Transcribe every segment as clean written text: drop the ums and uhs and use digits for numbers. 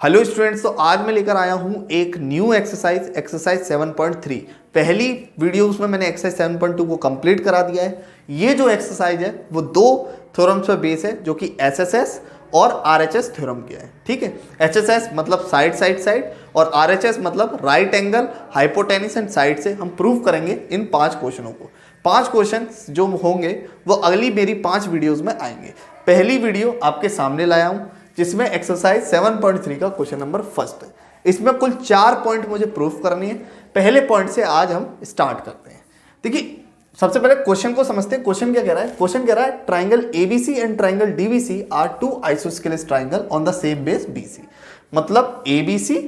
Hello students, तो आज मैं लेकर आया हूँ एक न्यू एक्सरसाइज 7.3। पहली वीडियोस में मैंने एक्सरसाइज 7.2 को कंप्लीट करा दिया है। ये जो एक्सरसाइज है वो दो थ्योरम्स पर बेस है, जो कि एसएसएस और आरएचएस थ्योरम के है। ठीक है, एसएसएस मतलब साइड और आरएचएस मतलब right angle, hypotenuse and side से हम प्रूव करेंगे इन 5 क्वेश्चनों को। 5 क्वेश्चन जो होंगे वो अगली मेरी 5 वीडियोस में आएंगे। पहली वीडियो आपके सामने लाया हूँ जिसमें एक्सरसाइज 7.3 का क्वेश्चन नंबर फर्स्ट है। इसमें कुल 4 पॉइंट मुझे प्रूफ करनी है। पहले पॉइंट से आज हम स्टार्ट करते हैं। देखिए, सबसे पहले क्वेश्चन को समझते हैं। क्वेश्चन क्या कह रहा है? क्वेश्चन कह रहा है triangle ABC and triangle DBC are two isosceles triangle on the same base BC. मतलब एबीसी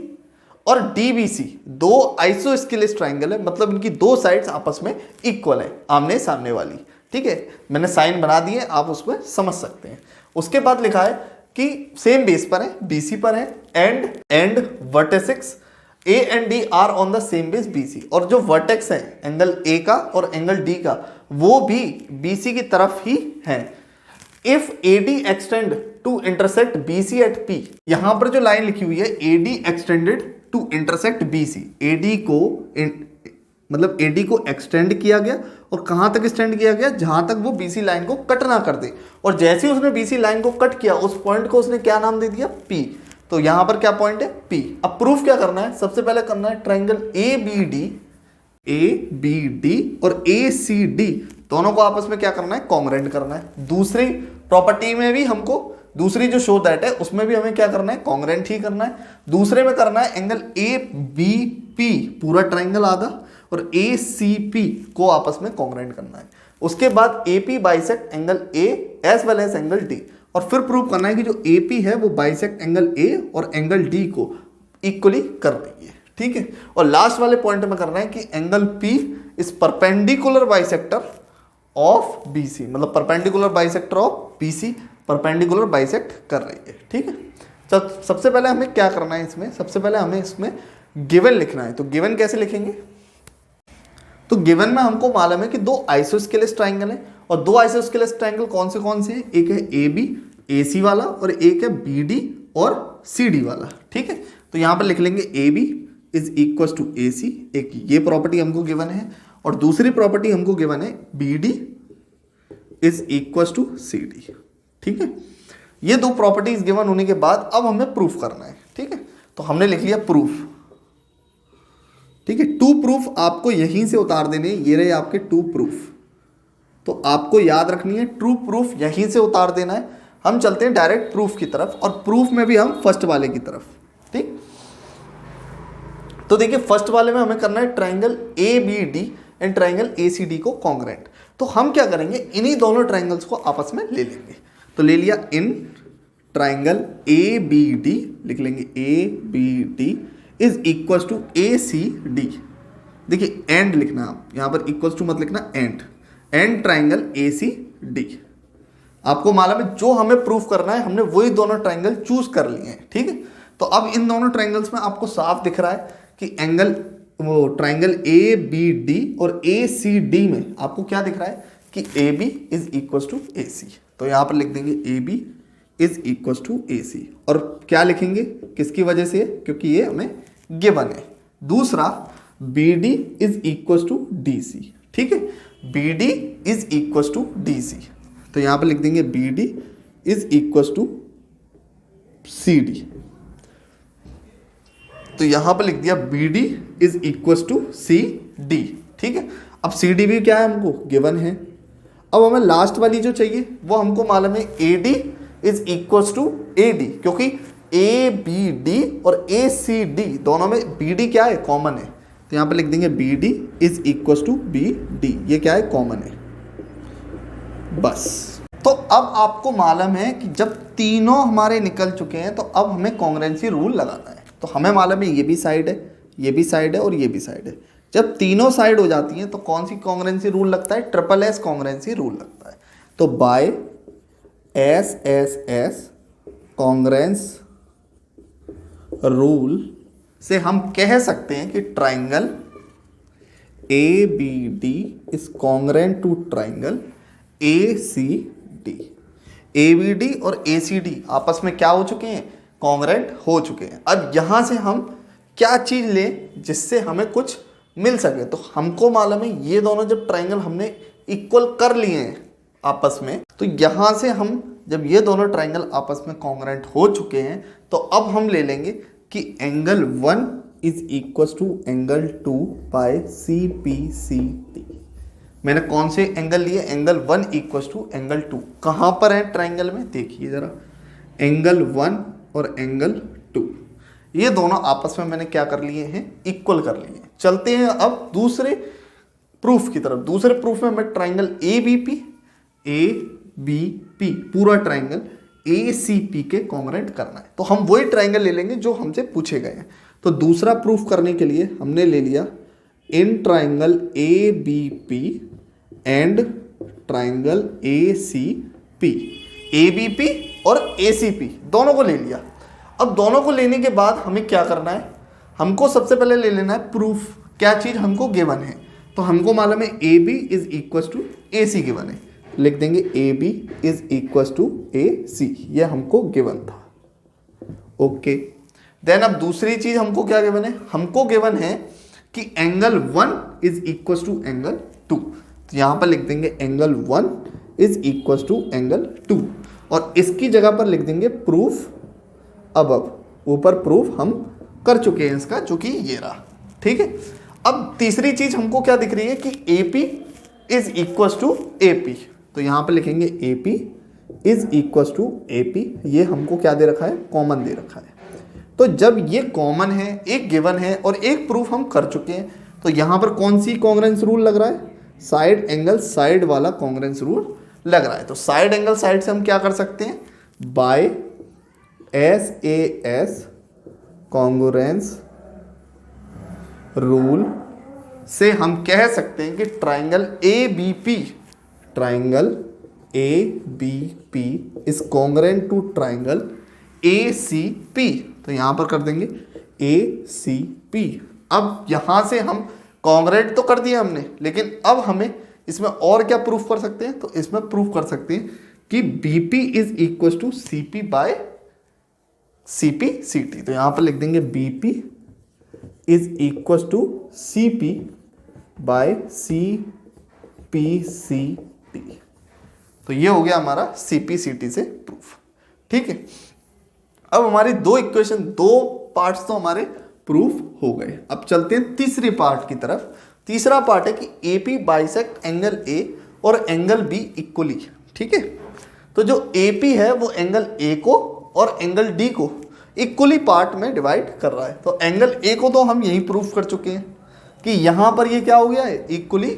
और डीबीसी दो आइसोस्केलेस ट्राइंगल है, मतलब इनकी दो साइड्स आपस में इक्वल है, आमने सामने वाली। ठीक है, मैंने साइन बना दिए, आप उसमें समझ सकते हैं। उसके बाद लिखा है कि सेम बेस पर है, बीसी पर है, and vertex A and D R on the same base BC. और जो वर्टेक्स है एंगल ए का और एंगल डी का, वो भी बीसी की तरफ ही है। If AD extend to intersect BC at P, यहां पर जो लाइन लिखी हुई है AD extended to intersect BC, AD को मतलब एडी को एक्सटेंड किया गया और कहां तक एक्सटेंड किया गया? जहां तक वो बीसी लाइन को कट ना कर दे। और जैसे ही उसने बीसी लाइन को कट किया, उस पॉइंट को उसने क्या नाम दे दिया? पी। तो यहां पर क्या पॉइंट है? पी। अब प्रूफ क्या करना है? सबसे पहले करना है ट्राइंगल ए बी डी और ए सी डी दोनों को आपस में क्या करना है? कॉन्ग्रेंट करना है। दूसरी प्रॉपर्टी में भी हमको, दूसरी जो शो दैट है उसमें भी हमें क्या करना है? कॉन्ग्रेंट ही करना है। दूसरे में करना है एंगल ए बी पी, पूरा ट्राइंगल आधा, और ए सी पी को आपस में कॉन्ग्रेंट करना है। उसके बाद A P bisect angle A as well as angle D, और फिर प्रूव करना है कि जो ए पी है वो बाइसेक्ट एंगल ए और एंगल डी को इक्वली कर रही है। ठीक है, और लास्ट वाले पॉइंट में करना है कि angle P is perpendicular bisector of BC, मतलब perpendicular bisector of BC perpendicular bisect कर रही है। ठीक है, तो सबसे पहले हमें क्या करना है इसमें? सबसे पहले हमें इसमें गिवन लिखना है। तो गिवन कैसे लिखेंगे? तो गिवन में हमको मालूम है कि दो आइसोस्केलेस ट्राइंगल है, और दो आइसोस्केलेस ट्राइंगल कौन से हैं? एक है ए बी ए सी वाला, और एक है बी डी और सी डी वाला। ठीक है, तो यहां पर लिख लेंगे A B is equal to A C, एक ये प्रॉपर्टी हमको गिवन है, और दूसरी प्रॉपर्टी हमको गिवन है B D is equal to C D. ठीक है, ये दो प्रॉपर्टीज गिवन होने के बाद अब हमें प्रूफ करना है। ठीक है, तो हमने लिख लिया प्रूफ। ठीक है, 2 प्रूफ आपको यहीं से उतार देने, ये रहे आपके 2 प्रूफ। तो आपको याद रखनी है, ट्रू प्रूफ यहीं से उतार देना है। हम चलते हैं डायरेक्ट प्रूफ की तरफ, और प्रूफ में भी हम फर्स्ट वाले की तरफ। ठीक, तो देखिए फर्स्ट वाले में हमें करना है triangle A B D and triangle A C D को कॉन्ग्रेंट। तो हम क्या करेंगे? इन्हीं दोनों ट्राइंगल्स को आपस में ले लेंगे। तो ले लिया in triangle A B D, लिख लेंगे A B D is equal to A C D. देखिए एंड लिखना, आप यहां पर इक्वल टू मत लिखना, and triangle A C D. आपको मालूम है जो हमें प्रूफ करना है, हमने वही दोनों ट्राइंगल चूज कर लिए हैं। ठीक है, तो अब इन दोनों ट्राइंगल्स में आपको साफ दिख रहा है कि एंगल, वो ट्राइंगल ए बी डी और ए सी डी में आपको क्या दिख रहा है कि A B is equal to A C. तो यहां पर लिख देंगे A B is equal to A C, और क्या लिखेंगे? किसकी वजह से? क्योंकि ये हमें गिवन है। दूसरा B D is equal to D C. ठीक है, B D is equal to D C, तो यहां पर लिख देंगे B D is equal to C D. तो यहां पर लिख दिया B D is equal to C D. ठीक है, अब सी डी भी क्या है? हमको गिवन है। अब हमें लास्ट वाली जो चाहिए वो हमको मालूम है A D is equal to A D, क्योंकि ए बी डी और ए सी डी दोनों में बी डी क्या है? कॉमन है। तो यहां पर लिख देंगे B D is equal to B D, ये क्या है? कॉमन है। बस, तो अब आपको मालूम है कि जब तीनों हमारे निकल चुके हैं तो अब हमें कॉन्ग्रेंसी रूल लगाना है। तो हमें मालूम है ये भी साइड है, ये भी साइड है और ये भी साइड है। जब तीनों साइड हो जाती हैं तो कौन सी कॉन्ग्रेंसी रूल लगता है? ट्रिपल एस कॉन्ग्रेंसी रूल लगता है। तो by S S S congruence rule से हम कह सकते हैं कि triangle A B D is congruent to triangle A C D. A B D और ए सी डी आपस में क्या हो चुके हैं? कॉन्ग्रेंट हो चुके हैं। अब यहाँ से हम क्या चीज़ लें जिससे हमें कुछ मिल सके। तो हमको मालूम है ये दोनों जब ट्राइंगल हमने इक्वल कर लिए हैं आपस में, तो यहाँ से हम जब ये दोनों ट्राइंगल आपस में कॉन्ग्रेंट हो चुके हैं तो अब हम ले लेंगे कि angle 1 is equal to angle 2 by C P C T. मैंने कौन से एंगल लिए? Angle 1 equal to angle 2। कहाँ पर है ट्राइंगल में? देखिए जरा, एंगल 1 और एंगल 2 ये दोनों आपस में मैंने क्या कर लिए हैं? इक्वल कर लिए हैं। चलते हैं अब दूसरे प्रूफ की तरफ। दूसरे प्रूफ में हमें ट्राइंगल ए बी पी पूरा ट्राइंगल ए सी पी के कॉन्ग्रेंट करना है। तो हम वही ट्राइंगल ले लेंगे जो हमसे पूछे गए हैं। तो दूसरा प्रूफ करने के लिए हमने ले लिया in triangle A B P and triangle A C P. A B P और ए सी पी दोनों को ले लिया। अब दोनों को लेने के बाद हमें क्या करना है? हमको सबसे पहले ले लेना है प्रूफ। क्या चीज़ हमको गिवन है? तो हमको मालूम है A B is equal to A C given है। लिख देंगे A B is equal to A C, ये हमको गिवन था। ओके, देन अब दूसरी चीज हमको क्या गिवन है? हमको गिवन है कि angle 1 is equal to angle 2। तो यहां पर लिख देंगे angle 1 is equal to angle 2 और इसकी जगह पर लिख देंगे प्रूफ अबव। ऊपर प्रूफ हम कर चुके हैं इसका, जो कि ये रहा। ठीक है, अब तीसरी चीज हमको क्या दिख रही है कि A P is equal to A P. तो यहां पर लिखेंगे A P is equal to A P. ये हमको क्या दे रखा है? कॉमन दे रखा है। तो जब ये कॉमन है, एक गिवन है और एक प्रूफ हम कर चुके हैं, तो यहां पर कौन सी कॉन्ग्रेंस रूल लग रहा है? साइड एंगल साइड वाला कॉन्ग्रेंस रूल लग रहा है। तो साइड एंगल साइड से हम क्या कर सकते हैं? By S A S congruence rule से हम कह सकते हैं कि triangle A B P is congruent to triangle A C P. तो यहां पर कर देंगे ए सी पी। अब यहां से हम कॉन्ग्रेंट तो कर दिया हमने, लेकिन अब हमें इसमें और क्या प्रूफ कर सकते हैं? तो इसमें प्रूफ कर सकते हैं कि B P is equal to C P by C P C T. तो यहां पर लिख देंगे B P is equal to C P by C P C T. तो ये हो गया हमारा सी पी सी टी से प्रूफ। ठीक है, अब हमारी दो इक्वेशन, दो पार्ट्स तो हमारे प्रूफ हो गए। अब चलते हैं तीसरी पार्ट की तरफ। तीसरा पार्ट है कि ए पी बाइसेक्ट एंगल ए और एंगल बी इक्वली। ठीक है, तो जो ए पी है वो एंगल ए को और एंगल डी को इक्वली पार्ट में डिवाइड कर रहा है। तो एंगल ए को तो हम यही प्रूफ कर चुके हैं कि यहां पर ये क्या हो गया है? इक्वली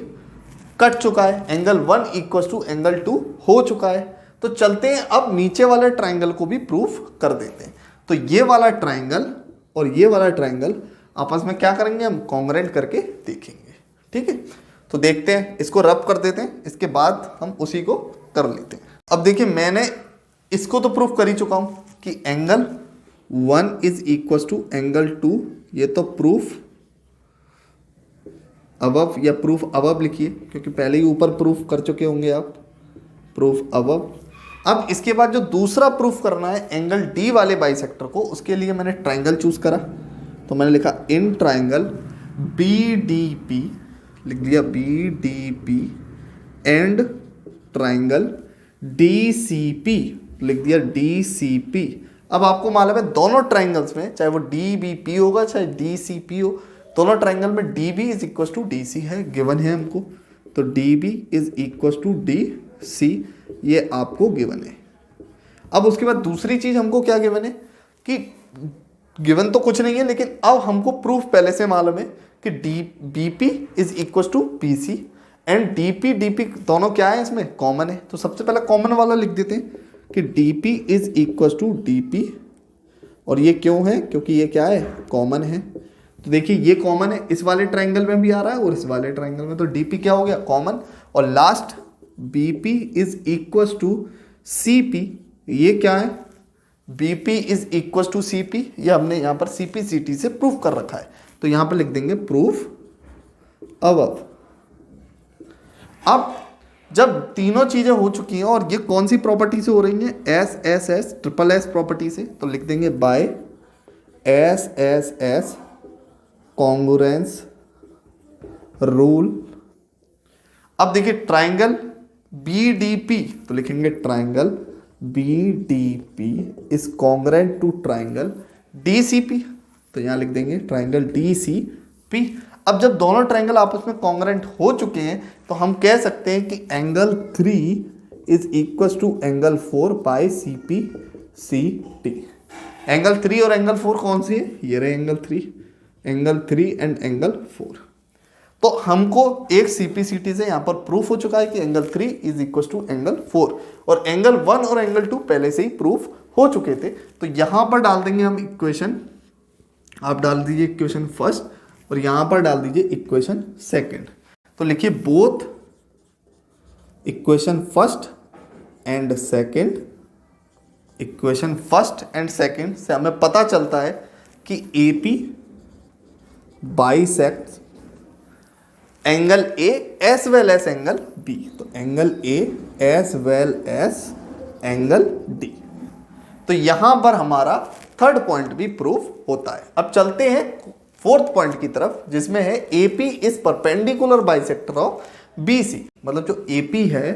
कट चुका है। एंगल 1 इक्वल टू एंगल 2 हो चुका है। तो चलते हैं अब नीचे वाले ट्राइंगल को भी प्रूफ कर देते हैं। तो ये वाला ट्राइंगल और ये वाला ट्राइंगल आपस में क्या करेंगे? हम कॉन्ग्रेंट करके देखेंगे। ठीक है, तो देखते हैं, इसको रब कर देते हैं, इसके बाद हम उसी को कर लेते हैं। अब देखिए, मैंने इसको तो प्रूफ कर ही चुका हूं कि angle 1 is equal to angle 2। ये तो प्रूफ अबव या प्रूफ अबव लिखिए, क्योंकि पहले ही ऊपर प्रूफ कर चुके होंगे आप, प्रूफ अबव। अब इसके बाद जो दूसरा प्रूफ करना है एंगल डी वाले बाइसेक्टर को, उसके लिए मैंने ट्राइंगल चूज करा। तो मैंने लिखा in triangle B D P, लिख दिया B D P and triangle D C P, लिख दिया डी सी पी। अब आपको मालूम है दोनों ट्राइंगल्स में, चाहे वो डी बी पी होगा चाहे डी सी पी हो, दोनों ट्राइंगल में D B is equal to D C है, गिवन है हमको। तो D B is equal to D C, ये आपको गिवन है। अब उसके बाद दूसरी चीज हमको क्या गिवन है कि गिवन तो कुछ नहीं है, लेकिन अब हमको प्रूफ पहले से मालूम है कि D B P is equal to P C and D P दोनों क्या है? इसमें कॉमन है। तो सबसे पहले कॉमन वाला लिख देते हैं कि D P is equal to D P. और ये क्यों है? क्योंकि ये क्या है? कॉमन है। तो देखिए ये कॉमन है, इस वाले ट्राइंगल में भी आ रहा है और इस वाले ट्राइंगल में। तो डी पी क्या हो गया? कॉमन। और last B P is equal to C P, ये क्या है? B P is equal to C P, ये हमने यहाँ पर सी पी सी टी से प्रूफ कर रखा है। तो यहाँ पर लिख देंगे प्रूफ अबव। अब जब तीनों चीजें हो चुकी हैं, और ये कौन सी प्रॉपर्टी से हो रही हैं, S S S triple S property से, तो लिख देंगे by S S S congruence rule. अब देखिए ट्राइंगल बीडीपी, तो लिखेंगे triangle BDP is congruent to triangle DCP, तो यहां लिख देंगे ट्राइंगल डीसीपी। अब जब दोनों ट्राइंगल आपस में कॉन्ग्रुएंट हो चुके हैं तो हम कह सकते हैं कि angle 3 is equal to angle 4 by CP C T. Angle 3 और एंगल 4 कौन सी है, ये रहे एंगल 3 एंड एंगल 4। तो हमको एक सीपीसीटी से यहां पर प्रूफ हो चुका है कि angle 3 is equal to angle 4, और एंगल 1 और एंगल 2 पहले से ही प्रूफ हो चुके थे। तो यहां पर डाल देंगे हम इक्वेशन, आप डाल दीजिए इक्वेशन फर्स्ट और यहां पर डाल दीजिए इक्वेशन सेकंड। तो लिखिए both equation first and second, equation first and second से हमें पता चलता है कि AP bisects angle A as well as angle B, तो angle A as well as angle D. तो यहां पर हमारा थर्ड पॉइंट भी प्रूफ होता है। अब चलते हैं फोर्थ पॉइंट की तरफ, जिसमें है AP is perpendicular bisector of BC. मतलब जो एपी है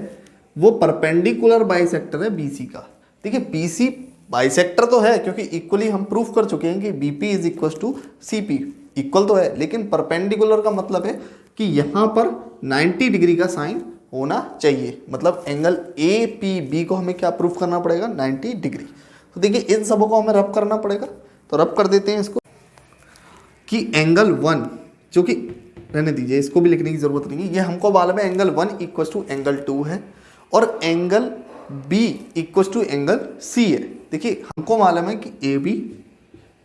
वो परपेंडिकुलर बाइसेक्टर है बीसी का। देखिए बीसी बाइसेक्टर तो है क्योंकि इक्वली हम प्रूफ कर चुके हैं कि BP is equal to CP, equal तो है, लेकिन परपेंडिकुलर का मतलब है कि यहां पर 90 डिग्री का साइन होना चाहिए। मतलब एंगल ए पी बी को हमें क्या प्रूफ करना पड़ेगा, 90 डिग्री। तो देखिए इन सबों को हमें रब करना पड़ेगा, तो रब कर देते हैं इसको कि एंगल 1 जो कि रहने दीजिए, इसको भी लिखने की जरूरत नहीं है, ये हमको मालूम है एंगल 1 इक्वल टू एंगल 2 है और angle B equal to angle C है। देखिए हमको मालूम है कि A B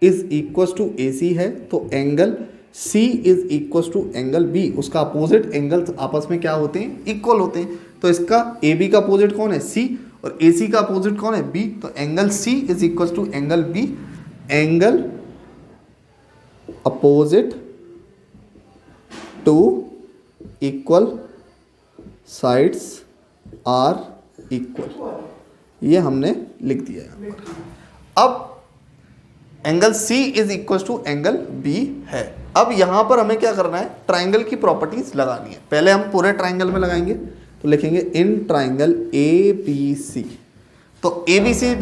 is equal to A C है, तो angle C is equal to angle B, उसका अपोजिट एंगल्स आपस में क्या होते हैं, इक्वल होते हैं। तो इसका ए बी का अपोजिट कौन है, सी, और ए सी का अपोजिट कौन है, बी। तो angle C is equal to angle B, angle opposite to equal sides are equal, ये हमने लिख दिया है। अब angle C is equal to angle B है। अब यहां पर हमें क्या करना है, ट्राइंगल की प्रॉपर्टीज लगानी है। पहले हम पूरे ट्राइंगल में लगाएंगे, तो लिखेंगे इन ट्राइंगल ABC। तो ABC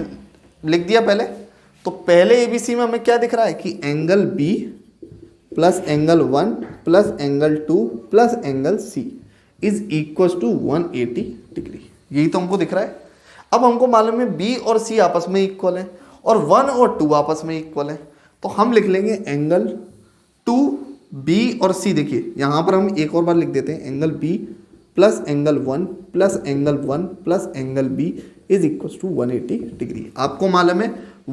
लिख दिया पहले, तो पहले ABC में हमें क्या दिख रहा है कि angle B plus angle 1 plus angle 2 plus angle C is equal to 180 degree, यही तो हमको दिख रहा है। अब हमको मालूम है B और C आपस में इक्वल है और 1 और 2 आपस में इक्वल है, तो हम लिख लेंगे एंगल 2B और C। देखिए यहाँ पर हम एक और बार लिख देते हैं, angle B plus angle 1 plus angle 1 plus angle B is equal to 180 degree. आपको मालूम है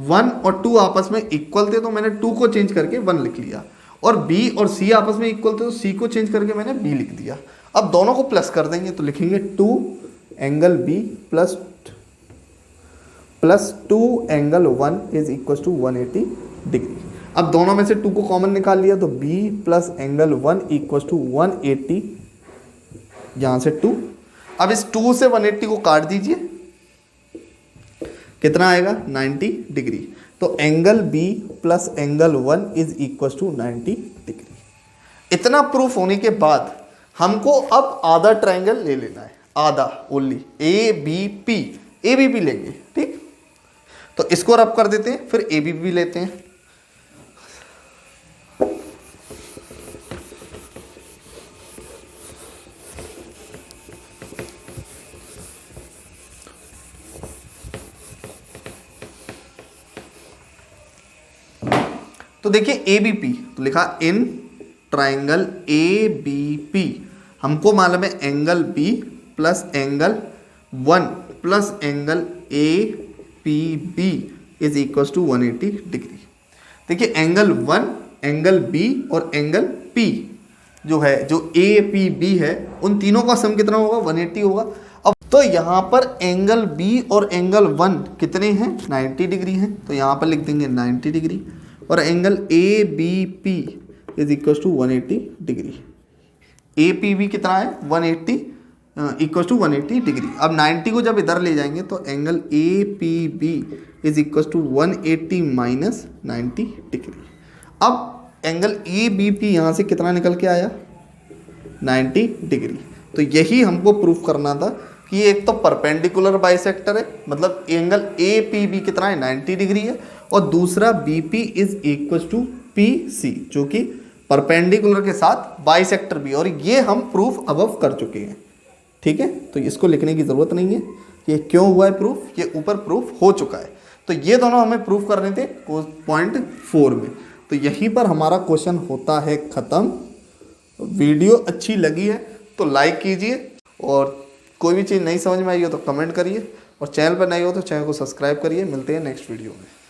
1 और 2 आपस में इक्वल थे, तो मैंने 2 को चेंज करके 1 लिख लिया, और B और C आपस में इक्वल थे, तो C को चेंज करके मैंने B लिख दिया। अब दोनों को प्लस कर देंगे, तो लिखेंगे 2 angle B plus 2 angle 1 is equal to 180 degree. अब दोनों में से 2 को कॉमन निकाल लिया, तो B plus angle 1 equal to 180, यहां से 2। अब इस 2 से 180 को काट दीजिए, कितना आएगा, 90 डिग्री। तो angle B plus angle 1 is equal to 90 degree. इतना प्रूफ होने के बाद हमको अब आधा ट्राइंगल ले लेना है, आधा ओनली ABP, ABP लेंगे, ठीक। तो इसको रब कर देते हैं, फिर ABP लेते हैं। तो देखिए ABP, तो लिखा इन ट्राइंगल ABP, हमको मालूम है angle B plus angle 1 plus angle APB is equal to 180 degree. देखिए एंगल 1, एंगल B और एंगल P जो है, जो APB है, उन तीनों का सम कितना होगा, 180 होगा। अब तो यहाँ पर एंगल B और एंगल 1 कितने हैं, 90 डिग्री हैं, तो यहाँ पर लिख देंगे 90 डिग्री, और angle ABP is equal to 180 degree. APB कितना है, 180, इक्वल टू 180 डिग्री। अब 90 को जब इधर ले जाएंगे तो angle A P B is equal to 180 minus 90 degree. अब एंगल ए बी पी यहाँ से कितना निकल के आया 90 डिग्री। तो यही हमको प्रूफ करना था कि एक तो परपेंडिकुलर बाइसेक्टर है, मतलब एंगल ए पी बी कितना है 90 डिग्री है, और दूसरा B P is equal to P C जो कि परपेंडिकुलर के साथ बाइसेक्टर भी, और ये हम प्रूफ अबव कर चुके हैं। ठीक है, तो इसको लिखने की ज़रूरत नहीं है। ये क्यों हुआ है प्रूफ, ये ऊपर प्रूफ हो चुका है। तो ये दोनों हमें प्रूफ करने थे पॉइंट 4 में। तो यहीं पर हमारा क्वेश्चन होता है ख़त्म। वीडियो अच्छी लगी है तो लाइक कीजिए, और कोई भी चीज़ नहीं समझ में आई हो तो कमेंट करिए, और चैनल पर नए हो तो चैनल को सब्सक्राइब करिए। मिलते हैं नेक्स्ट वीडियो में।